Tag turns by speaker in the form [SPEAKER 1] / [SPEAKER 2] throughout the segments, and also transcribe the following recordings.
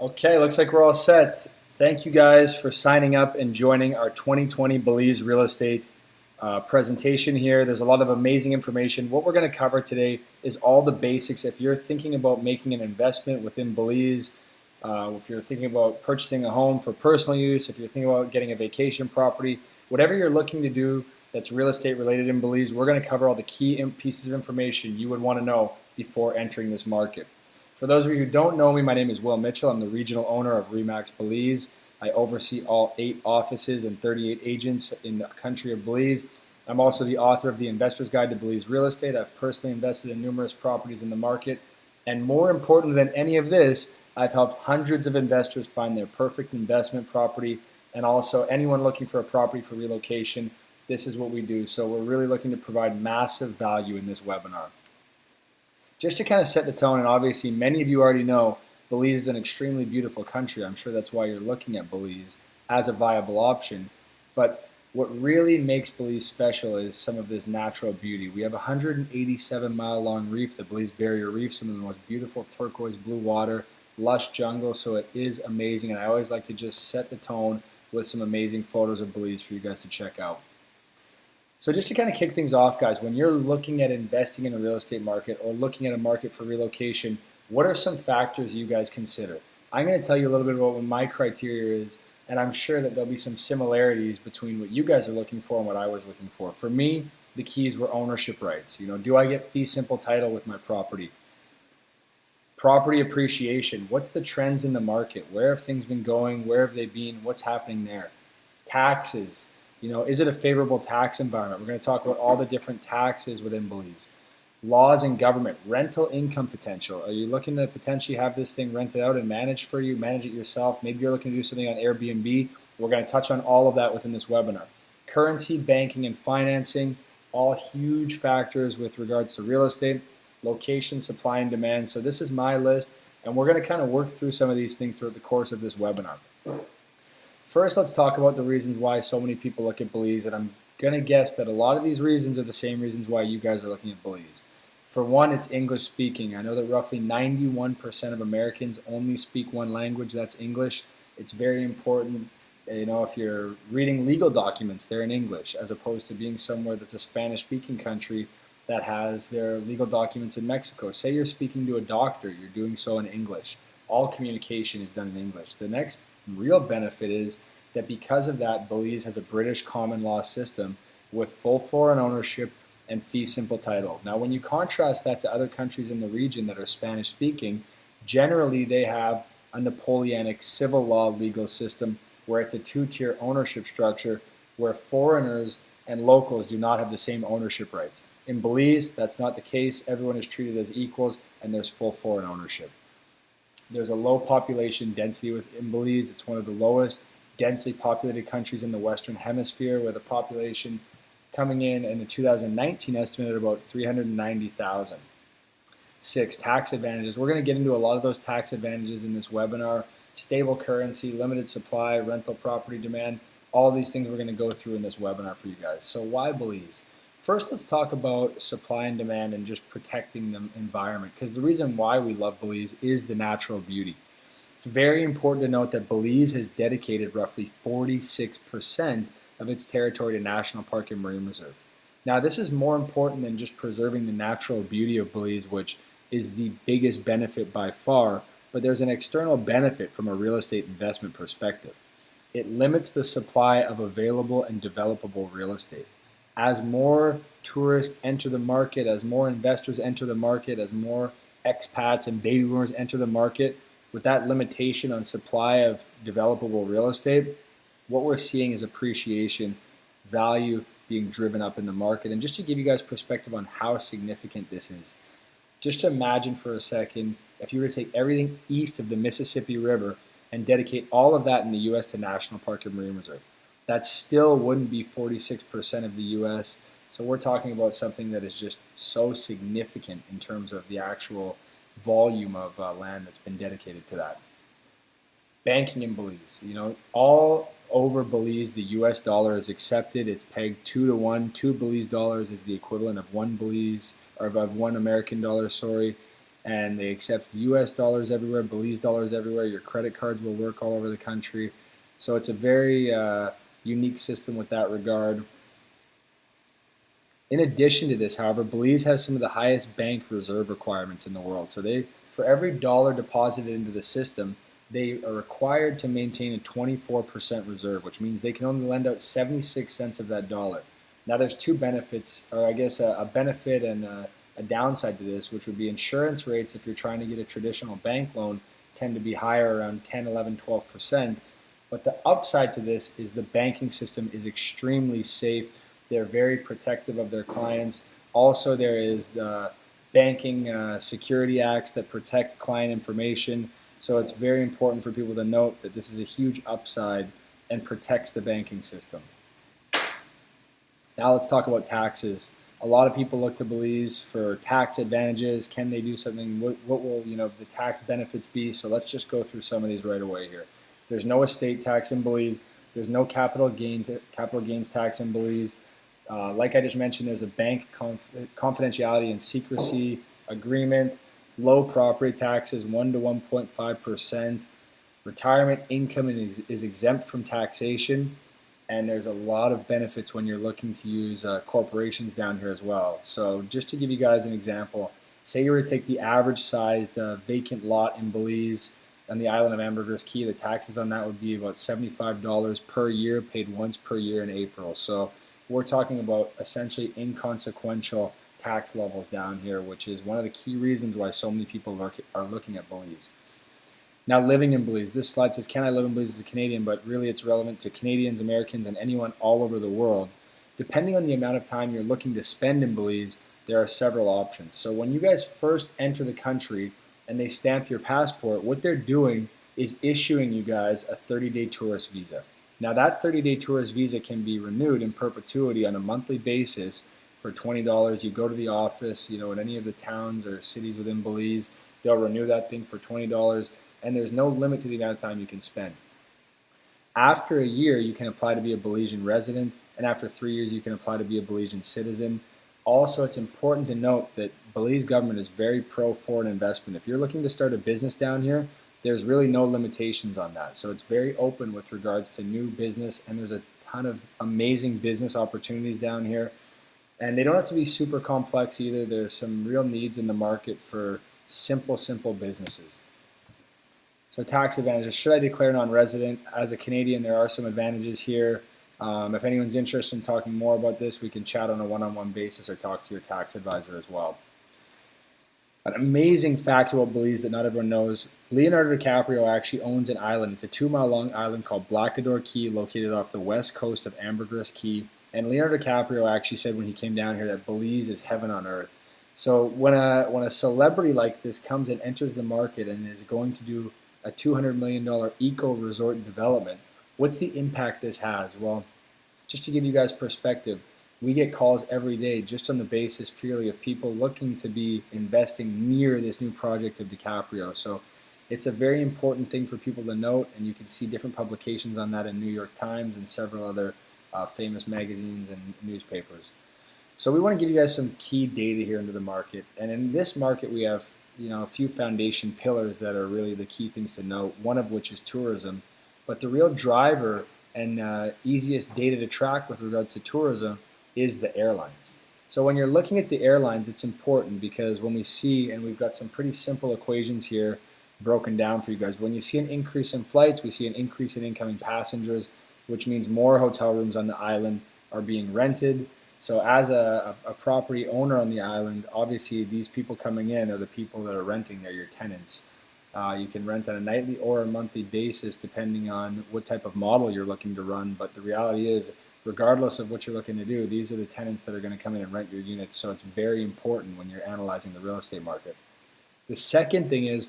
[SPEAKER 1] Okay, looks like we're all set. Thank you guys for signing up and joining our 2020 Belize Real Estate presentation here. There's a lot of amazing information. What we're going to cover today is all the basics. If you're thinking about making an investment within Belize, if you're thinking about purchasing a home for personal use, if you're thinking about getting a vacation property, whatever you're looking to do that's real estate related in Belize, we're going to cover all the key pieces of information you would want to know before entering this market. For those of you who don't know me, my name is Will Mitchell. I'm the regional owner of Remax Belize. I oversee all 8 offices and 38 agents in the country of Belize. I'm also the author of the Investor's Guide to Belize Real Estate. I've personally invested in numerous properties in the market. And more important than any of this, I've helped hundreds of investors find their perfect investment property, and also anyone looking for a property for relocation. This is what we do. So we're really looking to provide massive value in this webinar. Just to kind of set the tone, and obviously many of you already know, Belize is an extremely beautiful country. I'm sure that's why you're looking at Belize as a viable option. But what really makes Belize special is some of this natural beauty. We have a 187-mile long reef, the Belize Barrier Reef, some of the most beautiful turquoise blue water, lush jungle, so it is amazing. And I always like to just set the tone with some amazing photos of Belize for you guys to check out. So just to kind of kick things off, guys, when you're looking at investing in the real estate market or looking at a market for relocation, what are some factors you guys consider? I'm going to tell you a little bit about what my criteria is, and I'm sure that there'll be some similarities between what you guys are looking for and what I was looking for. For me, the keys were ownership rights. Do I get fee simple title with my property? Property appreciation. What's the trends in the market? Where have things been going? Where have they been? What's happening there? Taxes. Is it a favorable tax environment? We're going to talk about all the different taxes within Belize. Laws and government, rental income potential. Are you looking to potentially have this thing rented out and managed for you, manage it yourself? Maybe you're looking to do something on Airbnb. We're going to touch on all of that within this webinar. Currency, banking, and financing, all huge factors with regards to real estate. Location, supply, and demand. So this is my list, and we're going to kind of work through some of these things throughout the course of this webinar. First, let's talk about the reasons why so many people look at Belize, and I'm going to guess that a lot of these reasons are the same reasons why you guys are looking at Belize. For one, it's English speaking. I know that roughly 91% of Americans only speak one language, that's English. It's very important, if you're reading legal documents, they're in English, as opposed to being somewhere that's a Spanish-speaking country that has their legal documents in Mexico. Say you're speaking to a doctor, you're doing so in English. All communication is done in English. The next real benefit is that because of that, Belize has a British common law system with full foreign ownership and fee simple title. Now, when you contrast that to other countries in the region that are Spanish speaking, generally they have a Napoleonic civil law legal system where it's a 2-tier ownership structure where foreigners and locals do not have the same ownership rights. In Belize, that's not the case. Everyone is treated as equals, and there's full foreign ownership. There's a low population density within Belize. It's one of the lowest densely populated countries in the Western Hemisphere, with a population coming in the 2019 estimate at about 390,000. 6, tax advantages. We're going to get into a lot of those tax advantages in this webinar. Stable currency, limited supply, rental property demand, all of these things we're going to go through in this webinar for you guys. So why Belize? First, let's talk about supply and demand and just protecting the environment, because the reason why we love Belize is the natural beauty. It's very important to note that Belize has dedicated roughly 46% of its territory to National Park and Marine Reserve. Now, this is more important than just preserving the natural beauty of Belize, which is the biggest benefit by far, but there's an external benefit from a real estate investment perspective. It limits the supply of available and developable real estate. As more tourists enter the market, as more investors enter the market, as more expats and baby boomers enter the market, with that limitation on supply of developable real estate, what we're seeing is appreciation, value being driven up in the market. And just to give you guys perspective on how significant this is, just to imagine for a second, if you were to take everything east of the Mississippi River and dedicate all of that in the U.S. to National Park and Marine Reserve, that still wouldn't be 46% of the U.S. So we're talking about something that is just so significant in terms of the actual volume of land that's been dedicated to that. Banking in Belize, all over Belize, the U.S. dollar is accepted. It's pegged 2 to 1. 2 Belize dollars is the equivalent of 1 Belize, or of 1 American dollar. and they accept US dollars everywhere, Belize dollars everywhere. Your credit cards will work all over the country. So it's a very unique system with that regard. In addition to this, however, Belize has some of the highest bank reserve requirements in the world. So for every dollar deposited into the system, they are required to maintain a 24% reserve, which means they can only lend out 76 cents of that dollar. Now there's two benefits, or I guess a benefit and a downside to this, which would be insurance rates if you're trying to get a traditional bank loan tend to be higher, around 10, 11, 12%. But the upside to this is the banking system is extremely safe. They're very protective of their clients. Also, there is the banking security acts that protect client information. So it's very important for people to note that this is a huge upside and protects the banking system. Now let's talk about taxes. A lot of people look to Belize for tax advantages. Can they do something? What will the tax benefits be? So let's just go through some of these right away here. There's no estate tax in Belize. There's no capital gains tax in Belize. Like I just mentioned, there's a bank confidentiality and secrecy agreement, low property taxes, 1 to 1.5%. Retirement income is exempt from taxation, and there's a lot of benefits when you're looking to use corporations down here as well. So just to give you guys an example, say you were to take the average sized vacant lot in Belize on the island of Ambergris Caye, the taxes on that would be about $75 per year, paid once per year in April. So we're talking about essentially inconsequential tax levels down here, which is one of the key reasons why so many people are looking at Belize. Now, living in Belize. This slide says, can I live in Belize as a Canadian? But really it's relevant to Canadians, Americans, and anyone all over the world. Depending on the amount of time you're looking to spend in Belize, there are several options. So when you guys first enter the country and they stamp your passport, what they're doing is issuing you guys a 30-day tourist visa. Now that 30-day tourist visa can be renewed in perpetuity on a monthly basis for $20. You go to the office, in any of the towns or cities within Belize, they'll renew that thing for $20, and there's no limit to the amount of time you can spend. After a year, you can apply to be a Belizean resident, and after 3 years, you can apply to be a Belizean citizen. Also, it's important to note that Belize government is very pro foreign investment. If you're looking to start a business down here, there's really no limitations on that. So it's very open with regards to new business, and there's a ton of amazing business opportunities down here. And they don't have to be super complex either. There's some real needs in the market for simple businesses. So tax advantages. Should I declare non-resident? As a Canadian, there are some advantages here. If anyone's interested in talking more about this, we can chat on a one-on-one basis or talk to your tax advisor as well. An amazing fact about Belize that not everyone knows, Leonardo DiCaprio actually owns an island. It's a 2-mile-long island called Blacador Caye, located off the west coast of Ambergris Caye. And Leonardo DiCaprio actually said when he came down here that Belize is heaven on earth. So when a celebrity like this comes and enters the market and is going to do a $200 million eco-resort development, what's the impact this has? Well, just to give you guys perspective, we get calls every day just on the basis purely of people looking to be investing near this new project of DiCaprio. So it's a very important thing for people to note, and you can see different publications on that in New York Times and several other famous magazines and newspapers. So we want to give you guys some key data here into the market. And in this market, we have a few foundation pillars that are really the key things to note, one of which is tourism. But the real driver and easiest data to track with regards to tourism is the airlines. So when you're looking at the airlines, it's important because when we see, and we've got some pretty simple equations here broken down for you guys, when you see an increase in flights, we see an increase in incoming passengers, which means more hotel rooms on the island are being rented. So as a property owner on the island, obviously these people coming in are the people that are renting. They're your tenants. You can rent on a nightly or a monthly basis depending on what type of model you're looking to run, but the reality is, regardless of what you're looking to do, these are the tenants that are going to come in and rent your units, so it's very important when you're analyzing the real estate market. The second thing is,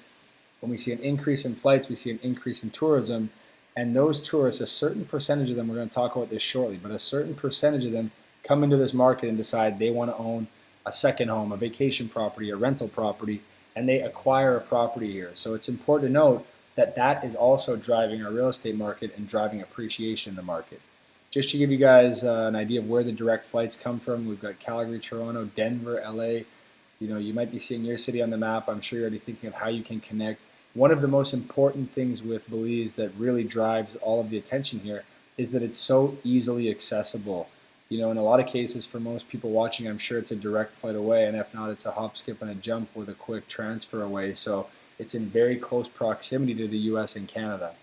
[SPEAKER 1] when we see an increase in flights, we see an increase in tourism, and those tourists, a certain percentage of them, we're going to talk about this shortly, but a certain percentage of them come into this market and decide they want to own a second home, a vacation property, a rental property, and they acquire a property here. So it's important to note that that is also driving our real estate market and driving appreciation in the market. Just to give you guys an idea of where the direct flights come from, we've got Calgary, Toronto, Denver, LA, You might be seeing your city on the map. I'm sure you're already thinking of how you can connect. One of the most important things with Belize that really drives all of the attention here is that it's so easily accessible. In a lot of cases for most people watching, I'm sure it's a direct flight away, and if not, it's a hop, skip, and a jump with a quick transfer away. So it's in very close proximity to the US and Canada.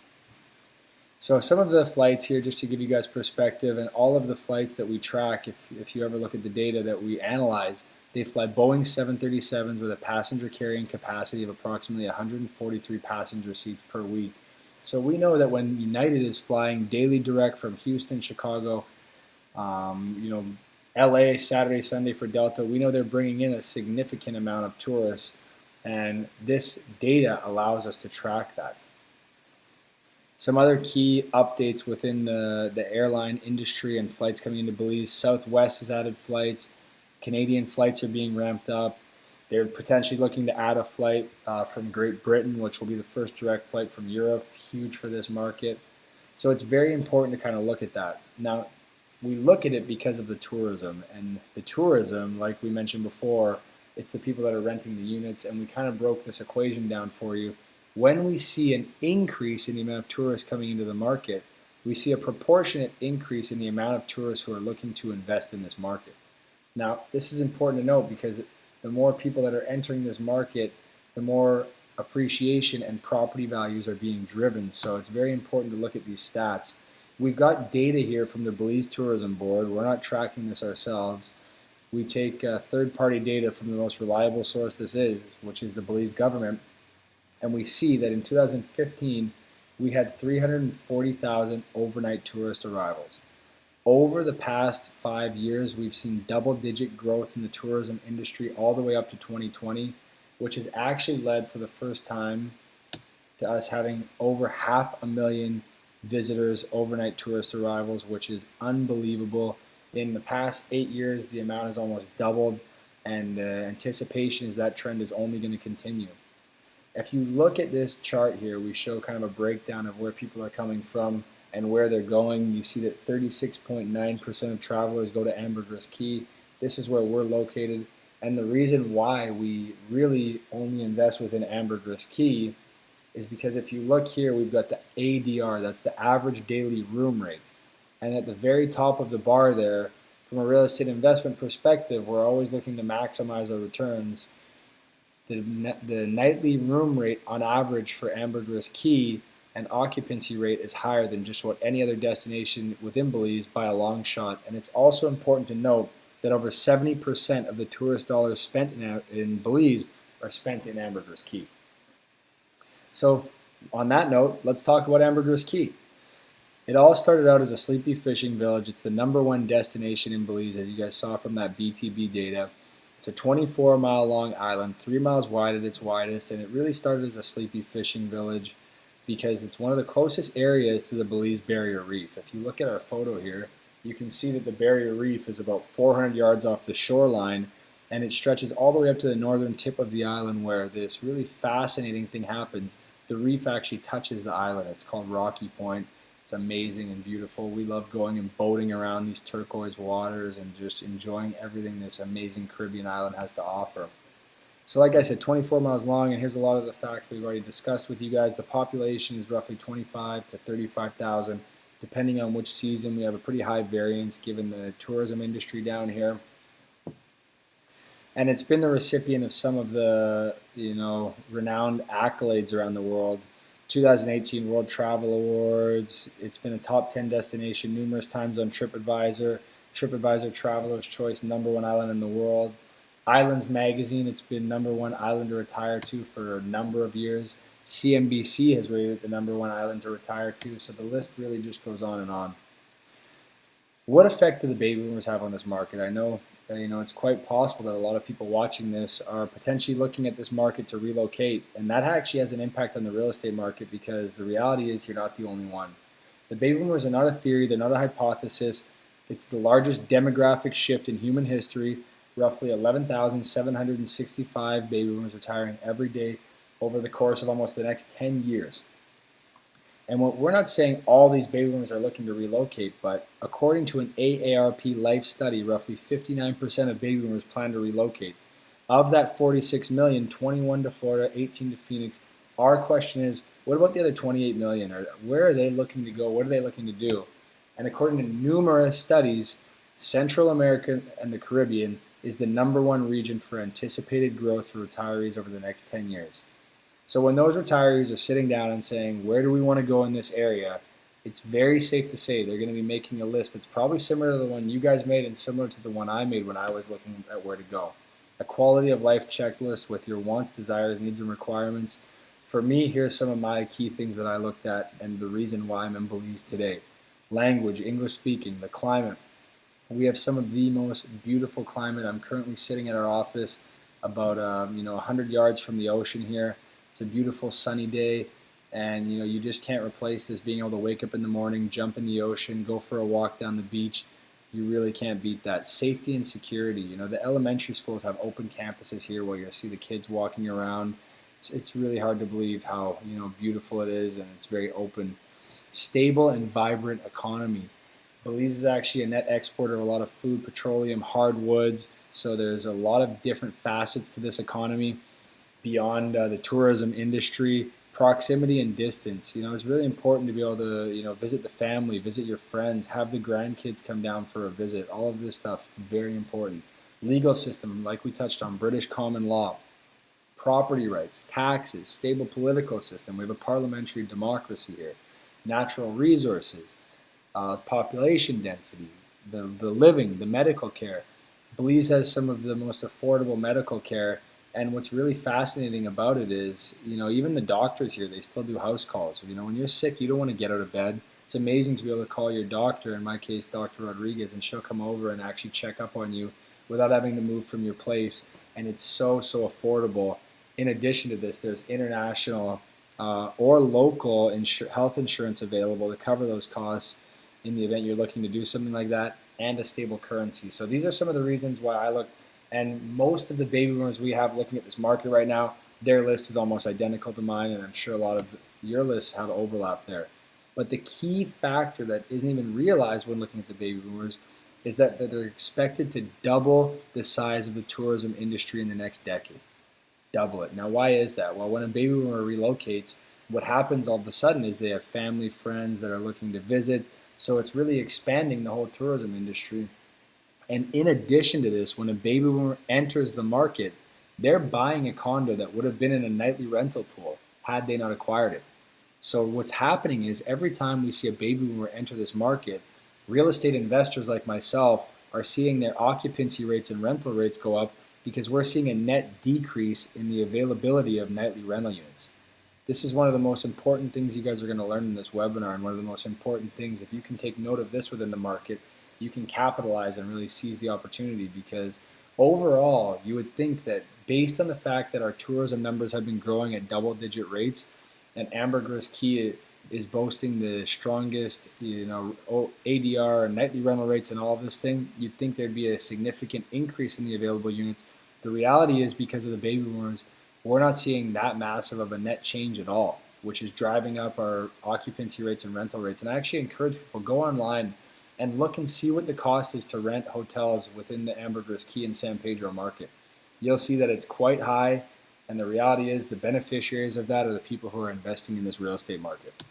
[SPEAKER 1] So some of the flights here, just to give you guys perspective, and all of the flights that we track, if you ever look at the data that we analyze, they fly Boeing 737s with a passenger carrying capacity of approximately 143 passenger seats per week. So we know that when United is flying daily direct from Houston, Chicago, LA, Saturday, Sunday for Delta, we know they're bringing in a significant amount of tourists, and this data allows us to track that. Some other key updates within the airline industry and flights coming into Belize. Southwest has added flights. Canadian flights are being ramped up. They're potentially looking to add a flight from Great Britain, which will be the first direct flight from Europe. Huge for this market. So it's very important to kind of look at that. Now, we look at it because of the tourism. And the tourism, like we mentioned before, it's the people that are renting the units. And we kind of broke this equation down for you. When we see an increase in the amount of tourists coming into the market, we see a proportionate increase in the amount of tourists who are looking to invest in this market. Now, this is important to note because the more people that are entering this market, the more appreciation and property values are being driven. So it's very important to look at these stats. We've got data here from the Belize Tourism Board. We're not tracking this ourselves. We take third-party data from the most reliable source this is, which is the Belize government. And we see that in 2015, we had 340,000 overnight tourist arrivals. Over the past 5 years, we've seen double-digit growth in the tourism industry all the way up to 2020, which has actually led for the first time to us having over 500,000 visitors, overnight tourist arrivals, which is unbelievable. In the past 8 years, the amount has almost doubled, and anticipation is that trend is only going to continue. If you look at this chart here, we show kind of a breakdown of where people are coming from and where they're going. You see that 36.9% of travelers go to Ambergris Caye. This is where we're located. And the reason why we really only invest within Ambergris Caye is because if you look here, we've got the ADR, that's the average daily room rate. And at the very top of the bar there, from a real estate investment perspective, we're always looking to maximize our returns. The nightly room rate on average for Ambergris Caye and occupancy rate is higher than just what any other destination within Belize by a long shot. And it's also important to note that over 70% of the tourist dollars spent in Belize are spent in Ambergris Caye. So on that note, let's talk about Ambergris Caye. It all started out as a sleepy fishing village. It's the #1 destination in Belize, as you guys saw from that BTB data. It's a 24-mile long island, 3 miles wide at its widest, and it really started as a sleepy fishing village because it's one of the closest areas to the Belize Barrier Reef. If you look at our photo here, you can see that the Barrier Reef is about 400 yards off the shoreline, and it stretches all the way up to the northern tip of the island where this really fascinating thing happens. The reef actually touches the island. It's called Rocky Point. It's amazing and beautiful. We love going and boating around these turquoise waters and just enjoying everything this amazing Caribbean island has to offer. So like I said, 24 miles long, and here's a lot of the facts that we've already discussed with you guys. The population is roughly 25 to 35,000. Depending on which season, we have a pretty high variance given the tourism industry down here. And it's been the recipient of some of the, renowned accolades around the world. 2018 World Travel Awards. It's been a top 10 destination numerous times on TripAdvisor. TripAdvisor Traveler's Choice #1 island in the world. Islands Magazine, it's been #1 island to retire to for a number of years. CNBC has rated it the #1 island to retire to, so the list really just goes on and on. What effect do the baby boomers have on this market? I know it's quite possible that a lot of people watching this are potentially looking at this market to relocate, and that actually has an impact on the real estate market because the reality is you're not the only one. The baby boomers are not a theory, they're not a hypothesis. It's the largest demographic shift in human history. Roughly 11,765 baby boomers retiring every day over the course of almost the next 10 years. And we're not saying all these baby boomers are looking to relocate, but according to an AARP Life study, roughly 59% of baby boomers plan to relocate. Of that 46 million, 21 to Florida, 18 to Phoenix. Our question is, what about the other 28 million? Or where are they looking to go? What are they looking to do? And according to numerous studies, Central America and the Caribbean is the #1 region for anticipated growth for retirees over the next 10 years. So when those retirees are sitting down and saying, where do we want to go in this area? It's very safe to say they're going to be making a list that's probably similar to the one you guys made and similar to the one I made when I was looking at where to go. A quality of life checklist with your wants, desires, needs, and requirements. For me, here's some of my key things that I looked at and the reason why I'm in Belize today. Language, English speaking, the climate. We have some of the most beautiful climate. I'm currently sitting at our office about 100 yards from the ocean here. It's a beautiful sunny day, and you just can't replace this, being able to wake up in the morning, jump in the ocean, go for a walk down the beach. You really can't beat that. Safety and security. The elementary schools have open campuses here where you'll see the kids walking around. It's really hard to believe how beautiful it is, and it's very open. Stable and vibrant economy. Belize is actually a net exporter of a lot of food, petroleum, hardwoods. So there's a lot of different facets to this economy beyond the tourism industry. Proximity and distance. It's really important to be able to visit the family, visit your friends, have the grandkids come down for a visit. All of this stuff, very important. Legal system, like we touched on, British common law. Property rights, taxes, stable political system. We have a parliamentary democracy here. Natural resources, population density, the living, the medical care. Belize has some of the most affordable medical care. And what's really fascinating about it is, even the doctors here, they still do house calls. When you're sick, you don't want to get out of bed. It's amazing to be able to call your doctor, in my case, Dr. Rodriguez, and she'll come over and actually check up on you without having to move from your place. And it's so affordable. In addition to this, there's international or local health insurance available to cover those costs in the event you're looking to do something like that, and a stable currency. So these are some of the reasons why I look. And most of the baby boomers we have looking at this market right now, their list is almost identical to mine, and I'm sure a lot of your lists have overlap there. But the key factor that isn't even realized when looking at the baby boomers is that they're expected to double the size of the tourism industry in the next decade. Double it. Now, why is that? Well, when a baby boomer relocates, what happens all of a sudden is they have family, friends that are looking to visit. So it's really expanding the whole tourism industry. And in addition to this, when a baby boomer enters the market, they're buying a condo that would have been in a nightly rental pool had they not acquired it. So what's happening is every time we see a baby boomer enter this market, real estate investors like myself are seeing their occupancy rates and rental rates go up because we're seeing a net decrease in the availability of nightly rental units. This is one of the most important things you guys are going to learn in this webinar, and one of the most important things, if you can take note of this within the market, you can capitalize and really seize the opportunity, because overall, you would think that based on the fact that our tourism numbers have been growing at double-digit rates, and Ambergris Caye is boasting the strongest, ADR and nightly rental rates and all of this thing, you'd think there'd be a significant increase in the available units. The reality is, because of the baby boomers, we're not seeing that massive of a net change at all, which is driving up our occupancy rates and rental rates. And I actually encourage people, go online and look and see what the cost is to rent hotels within the Ambergris Caye and San Pedro market. You'll see that it's quite high, and the reality is the beneficiaries of that are the people who are investing in this real estate market.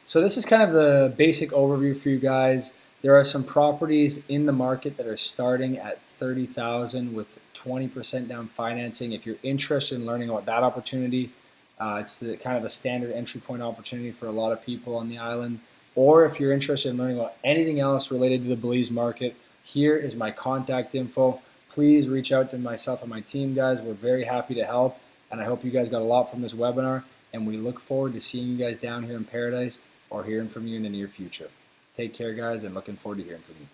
[SPEAKER 1] So this is kind of the basic overview for you guys. There are some properties in the market that are starting at $30,000 with 20% down financing. If you're interested in learning about that opportunity, it's kind of a standard entry point opportunity for a lot of people on the island. Or if you're interested in learning about anything else related to the Belize market, here is my contact info. Please reach out to myself and my team, guys. We're very happy to help, and I hope you guys got a lot from this webinar, and we look forward to seeing you guys down here in Paradise or hearing from you in the near future. Take care, guys, and looking forward to hearing from you.